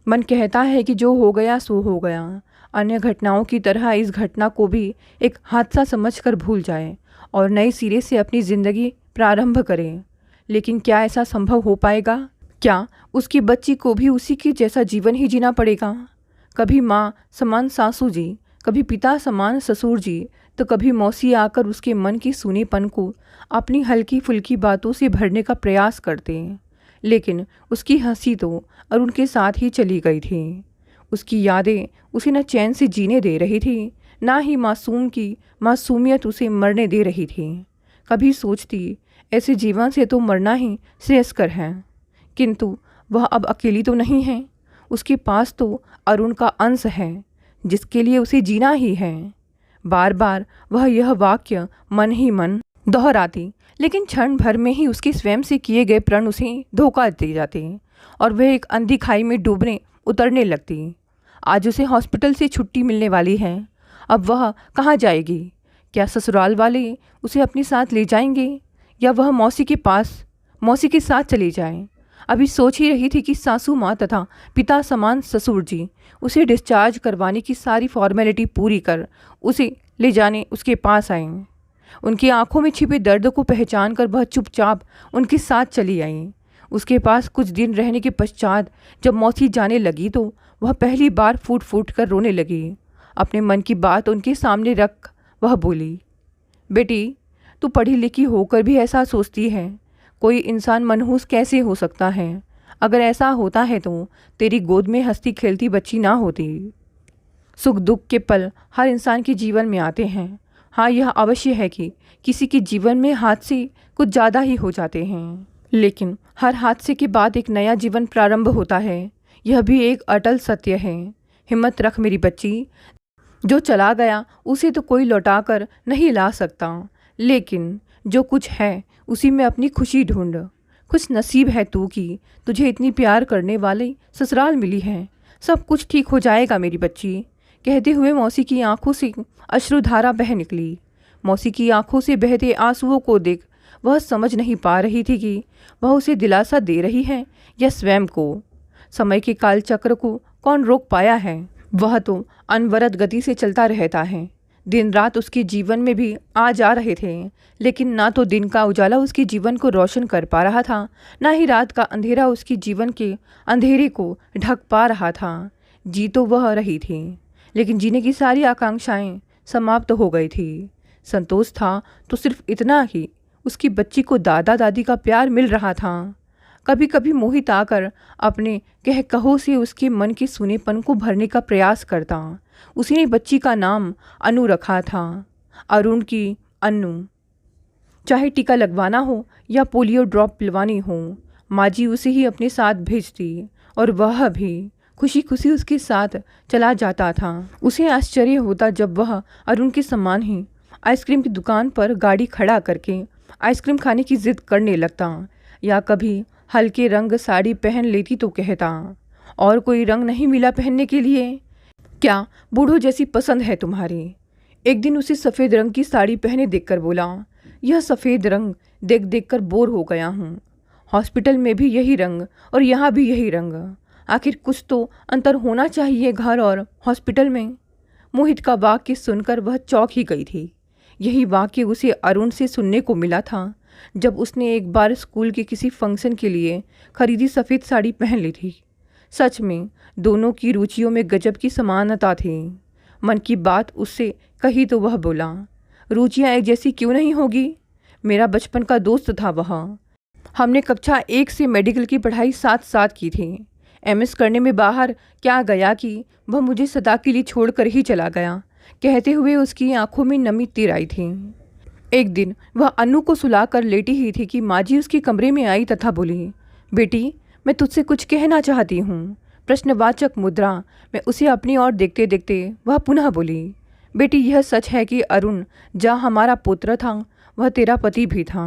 Speaker 1: मन कहता है कि जो हो गया सो हो गया, अन्य घटनाओं की तरह इस घटना को भी एक हादसा समझकर भूल जाए और नए सिरे से अपनी ज़िंदगी प्रारंभ करें। लेकिन क्या ऐसा संभव हो पाएगा? क्या उसकी बच्ची को भी उसी के जैसा जीवन ही जीना पड़ेगा? कभी माँ समान सासू जी, कभी पिता समान ससुर जी, तो कभी मौसी आकर उसके मन की सूनेपन को अपनी हल्की फुल्की बातों से भरने का प्रयास करते हैं। लेकिन उसकी हंसी तो अरुण के साथ ही चली गई थी। उसकी यादें उसे न चैन से जीने दे रही थी, ना ही मासूम की मासूमियत उसे मरने दे रही थी। कभी सोचती ऐसे जीवन से तो मरना ही श्रेयस्कर है, किंतु वह अब अकेली तो नहीं है। उसके पास तो अरुण का अंश है जिसके लिए उसे जीना ही है। बार बार वह यह वाक्य मन ही मन दोहराती, लेकिन क्षण भर में ही उसके स्वयं से किए गए प्रण उसे धोखा दे जाते और वह एक अंधी खाई में डूबने उतरने लगती। आज उसे हॉस्पिटल से छुट्टी मिलने वाली है। अब वह कहाँ जाएगी? क्या ससुराल वाले उसे अपने साथ ले जाएंगे, या वह मौसी के साथ चली जाए? अभी सोच ही रही थी कि सासू माँ तथा पिता समान ससुर जी उसे डिस्चार्ज करवाने की सारी फॉर्मेलिटी पूरी कर उसे ले जाने उसके पास आए। उनकी आंखों में छिपे दर्द को पहचान कर वह चुपचाप उनके साथ चली आई। उसके पास कुछ दिन रहने के पश्चात जब मौसी जाने लगी तो वह पहली बार फूट फूट कर रोने लगी। अपने मन की बात उनके सामने रख वह बोली, बेटी, तू पढ़ी लिखी होकर भी ऐसा सोचती है? कोई इंसान मनहूस कैसे हो सकता है? अगर ऐसा होता है तो तेरी गोद में हंसती खेलती बच्ची ना होती। सुख दुख के पल हर इंसान के जीवन में आते हैं। हाँ, यह अवश्य है कि किसी के जीवन में हादसे कुछ ज़्यादा ही हो जाते हैं, लेकिन हर हादसे के बाद एक नया जीवन प्रारंभ होता है। यह भी एक अटल सत्य है। हिम्मत रख मेरी बच्ची, जो चला गया उसे तो कोई लौटा कर नहीं ला सकता, लेकिन जो कुछ है उसी में अपनी खुशी ढूंढ। खुश नसीब है तू कि तुझे इतनी प्यार करने वाली ससुराल मिली है। सब कुछ ठीक हो जाएगा मेरी बच्ची। कहते हुए मौसी की आंखों से अश्रुधारा बह निकली। मौसी की आंखों से बहते आंसुओं को देख वह समझ नहीं पा रही थी कि वह उसे दिलासा दे रही है या स्वयं को। समय के कालचक्र को कौन रोक पाया है? वह तो अनवरत गति से चलता रहता है। दिन रात उसके जीवन में भी आ जा रहे थे, लेकिन ना तो दिन का उजाला उसके जीवन को रोशन कर पा रहा था, ना ही रात का अंधेरा उसके जीवन के अंधेरे को ढक पा रहा था। जी तो वह रही थी, लेकिन जीने की सारी आकांक्षाएं समाप्त हो गई थी। संतोष था तो सिर्फ इतना ही, उसकी बच्ची को दादा दादी का प्यार मिल रहा था। कभी कभी मोहित आकर अपने कह कहो से उसके मन के सूनेपन को भरने का प्रयास करता। उसी ने बच्ची का नाम अनु रखा था, अरुण की अन्नू। चाहे टीका लगवाना हो या पोलियो ड्रॉप पिलवानी हो, माँ जी उसे ही अपने साथ भेजती और वह भी खुशी खुशी उसके साथ चला जाता था। उसे आश्चर्य होता जब वह अरुण के समान ही आइसक्रीम की दुकान पर गाड़ी खड़ा करके आइसक्रीम खाने की जिद करने लगता, या कभी हल्के रंग साड़ी पहन लेती तो कहता, और कोई रंग नहीं मिला पहनने के लिए? क्या बूढ़ों जैसी पसंद है तुम्हारी? एक दिन उसे सफ़ेद रंग की साड़ी पहने देखकर बोला, यह सफ़ेद रंग देख देख कर बोर हो गया हूँ। हॉस्पिटल में भी यही रंग और यहाँ भी यही रंग। आखिर कुछ तो अंतर होना चाहिए घर और हॉस्पिटल में। मोहित का वाक्य सुनकर वह चौंक ही गई थी। यही वाक्य उसे अरुण से सुनने को मिला था जब उसने एक बार स्कूल के किसी फंक्शन के लिए खरीदी सफ़ेद साड़ी पहन ली थी। सच में दोनों की रुचियों में गजब की समानता थी। मन की बात उससे कही तो वह बोला, रुचियाँ एक जैसी क्यों नहीं होगी? मेरा बचपन का दोस्त था वह। हमने कक्षा 1 से मेडिकल की पढ़ाई साथ साथ की थी। MS करने में बाहर क्या गया कि वह मुझे सदा के लिए छोड़ कर ही चला गया। कहते हुए उसकी आंखों में नमी तिर आई थी। एक दिन वह अनु को सुलाकर लेटी ही थी कि माँ जी उसके कमरे में आई तथा बोली, बेटी, मैं तुझसे कुछ कहना चाहती हूँ। प्रश्नवाचक मुद्रा में उसे अपनी ओर देखते देखते वह पुनः बोली, बेटी, यह सच है कि अरुण जहाँ हमारा पुत्र था वह तेरा पति भी था।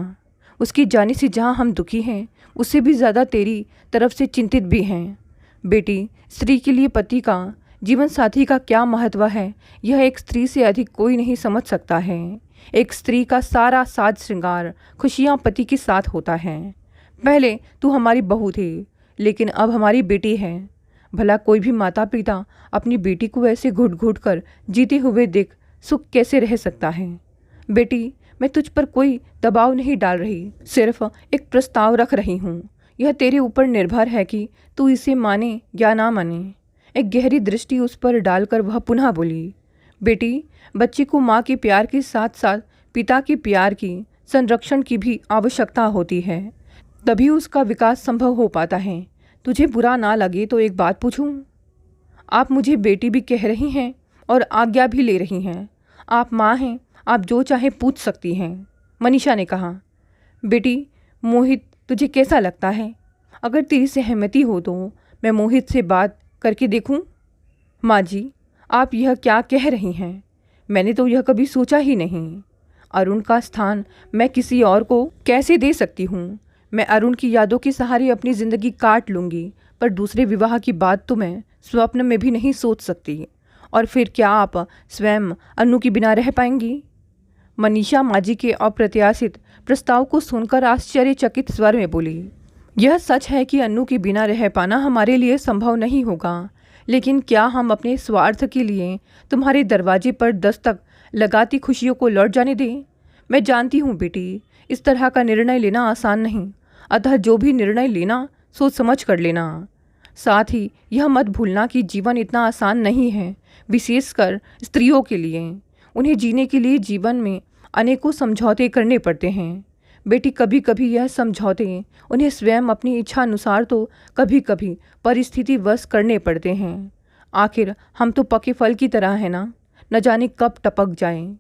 Speaker 1: उसकी जाने से जहाँ हम दुखी हैं, उससे भी ज़्यादा तेरी तरफ से चिंतित भी हैं। बेटी, स्त्री के लिए पति का, जीवन साथी का क्या महत्व है, यह एक स्त्री से अधिक कोई नहीं समझ सकता है। एक स्त्री का सारा साज श्रृंगार, खुशियाँ पति के साथ होता है। पहले तू हमारी बहू थी, लेकिन अब हमारी बेटी है। भला कोई भी माता पिता अपनी बेटी को ऐसे घुट घुट कर जीते हुए देख सुख कैसे रह सकता है। बेटी, मैं तुझ पर कोई दबाव नहीं डाल रही, सिर्फ एक प्रस्ताव रख रही हूँ। यह तेरे ऊपर निर्भर है कि तू इसे माने या ना माने। एक गहरी दृष्टि उस पर डालकर वह पुनः बोली, बेटी, बच्चे को माँ के प्यार के साथ साथ पिता के प्यार की, संरक्षण की भी आवश्यकता होती है, तभी उसका विकास संभव हो पाता है। तुझे बुरा ना लगे तो एक बात पूछूं? आप मुझे बेटी भी कह रही हैं और आज्ञा भी ले रही हैं। आप माँ हैं, आप जो चाहे पूछ सकती हैं। मनीषा ने कहा, बेटी, मोहित तुझे कैसा लगता है? अगर तेरी सहमति हो तो मैं मोहित से बात करके देखूं? माँ जी, आप यह क्या कह रही हैं? मैंने तो यह कभी सोचा ही नहीं। अरुण का स्थान मैं किसी और को कैसे दे सकती हूँ? मैं अरुण की यादों के सहारे अपनी ज़िंदगी काट लूँगी, पर दूसरे विवाह की बात तो मैं स्वप्न में भी नहीं सोच सकती। और फिर क्या आप स्वयं अन्नू के बिना रह पाएंगी? मनीषा माँ जी के अप्रत्याशित प्रस्ताव को सुनकर आश्चर्यचकित स्वर में बोली, यह सच है कि अन्नू के बिना रह पाना हमारे लिए संभव नहीं होगा, लेकिन क्या हम अपने स्वार्थ के लिए तुम्हारे दरवाजे पर दस्तक लगाती खुशियों को लौट जाने दें? मैं जानती हूँ बेटी, इस तरह का निर्णय लेना आसान नहीं, अतः जो भी निर्णय लेना सोच समझ कर लेना। साथ ही यह मत भूलना कि जीवन इतना आसान नहीं है, विशेषकर स्त्रियों के लिए। उन्हें जीने के लिए जीवन में अनेकों समझौते करने पड़ते हैं। बेटी, कभी कभी यह समझौते उन्हें स्वयं अपनी इच्छा अनुसार तो कभी कभी परिस्थितिवश करने पड़ते हैं। आखिर हम तो पके फल की तरह हैं ना, न जाने कब टपक जाएं।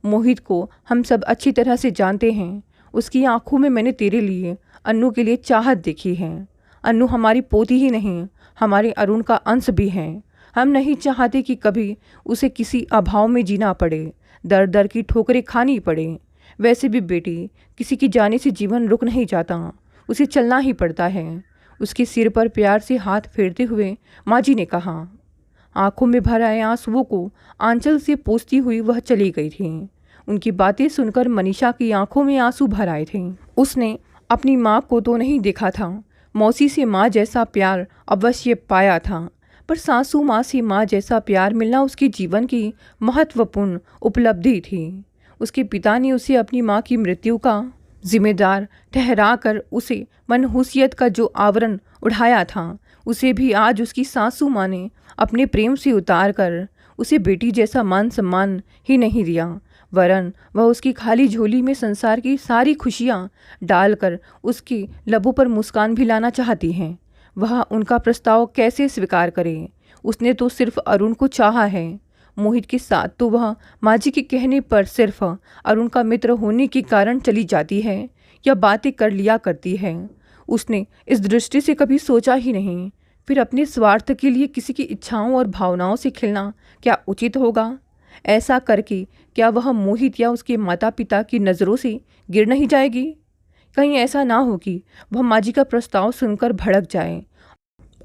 Speaker 1: मोहित को हम सब अच्छी तरह से जानते हैं। उसकी आंखों में मैंने तेरे लिए, अन्नू के लिए चाहत देखी है। अन्नू हमारी पोती ही नहीं, हमारे अरुण का अंश भी है। हम नहीं चाहते कि कभी उसे किसी अभाव में जीना पड़े, दर दर की ठोकरें खानी पड़े। वैसे भी बेटी, किसी की जाने से जीवन रुक नहीं जाता, उसे चलना ही पड़ता है। उसके सिर पर प्यार से हाथ फेरते हुए माँ जी ने कहा। आंखों में भर आए आंसुओं को आंचल से पोंछती हुई वह चली गई थी। उनकी बातें सुनकर मनीषा की आंखों में आंसू भर आए थे। उसने अपनी माँ को तो नहीं देखा था, मौसी से माँ जैसा प्यार अवश्य पाया था, पर सासू माँ से माँ जैसा प्यार मिलना उसके जीवन की महत्वपूर्ण उपलब्धि थी। उसके पिता ने उसे अपनी माँ की मृत्यु का जिम्मेदार ठहराकर उसे मनहूसियत का जो आवरण उठाया था, उसे भी आज उसकी सासू माँ ने अपने प्रेम से उतार कर उसे बेटी जैसा मान सम्मान ही नहीं दिया, वरन वह उसकी खाली झोली में संसार की सारी खुशियाँ डालकर उसकी लबों पर मुस्कान भी लाना चाहती हैं। वह उनका प्रस्ताव कैसे स्वीकार करे? उसने तो सिर्फ अरुण को चाहा है। मोहित के साथ तो वह माँ जी के कहने पर सिर्फ अरुण का मित्र होने के कारण चली जाती है या बातें कर लिया करती है। उसने इस दृष्टि से कभी सोचा ही नहीं। फिर अपने स्वार्थ के लिए किसी की इच्छाओं और भावनाओं से खिलना क्या उचित होगा? ऐसा करके क्या वह मोहित या उसके माता पिता की नज़रों से गिर नहीं जाएगी? कहीं ऐसा ना हो कि वह माँ जी का प्रस्ताव सुनकर भड़क जाए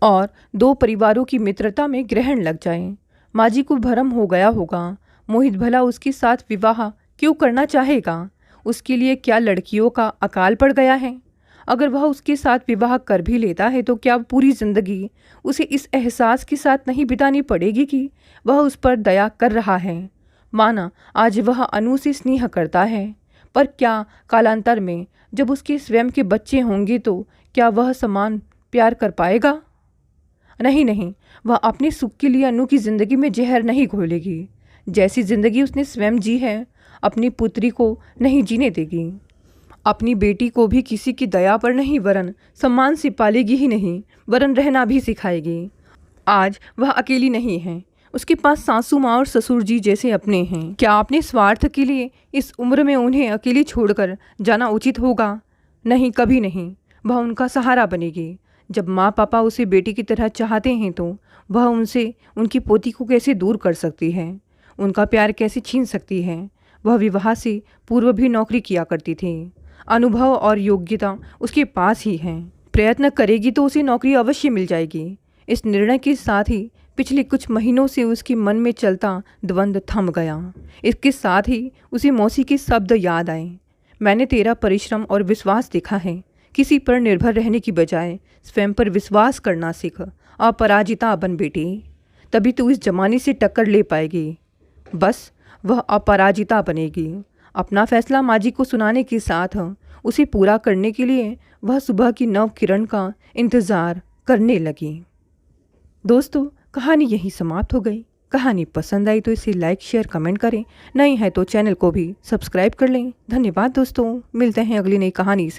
Speaker 1: और दो परिवारों की मित्रता में ग्रहण लग जाए। माँ जी को भ्रम हो गया होगा, मोहित भला उसके साथ विवाह क्यों करना चाहेगा? उसके लिए क्या लड़कियों का अकाल पड़ गया है? अगर वह उसके साथ विवाह कर भी लेता है तो क्या पूरी जिंदगी उसे इस एहसास के साथ नहीं बितानी पड़ेगी कि वह उस पर दया कर रहा है? माना आज वह अनु से स्नेह करता है, पर क्या कालांतर में जब उसके स्वयं के बच्चे होंगे तो क्या वह समान प्यार कर पाएगा? नहीं नहीं, वह अपने सुख के लिए अनु की जिंदगी में जहर नहीं घोलेगी। जैसी जिंदगी उसने स्वयं जी है, अपनी पुत्री को नहीं जीने देगी। अपनी बेटी को भी किसी की दया पर नहीं वरन सम्मान से पालेगी ही नहीं, वरन रहना भी सिखाएगी। आज वह अकेली नहीं है, उसके पास सासू माँ और ससुर जी जैसे अपने हैं। क्या अपने स्वार्थ के लिए इस उम्र में उन्हें अकेली छोड़कर जाना उचित होगा? नहीं, कभी नहीं। वह उनका सहारा बनेगी। जब माँ पापा उसे बेटी की तरह चाहते हैं तो वह उनसे उनकी पोती को कैसे दूर कर सकती है? उनका प्यार कैसे छीन सकती है? वह विवाह से पूर्व भी नौकरी किया करती थी। अनुभव और योग्यता उसके पास ही है। प्रयत्न करेगी तो उसे नौकरी अवश्य मिल जाएगी। इस निर्णय के साथ ही पिछले कुछ महीनों से उसके मन में चलता द्वंद्व थम गया। इसके साथ ही उसे मौसी के शब्द याद आए। मैंने तेरा परिश्रम और विश्वास देखा है। किसी पर निर्भर रहने की बजाय स्वयं पर विश्वास करना सीख। अपराजिता बन बेटी, तभी तू इस जमाने से टक्कर ले पाएगी। बस वह अपराजिता बनेगी। अपना फैसला माँ जी को सुनाने के साथ उसे पूरा करने के लिए वह सुबह की नव किरण का इंतज़ार करने लगी। दोस्तों, कहानी यहीं समाप्त हो गई। कहानी पसंद आई तो इसे लाइक शेयर कमेंट करें। नए हैं तो चैनल को भी सब्सक्राइब कर लें। धन्यवाद दोस्तों, मिलते हैं अगली नई कहानी से।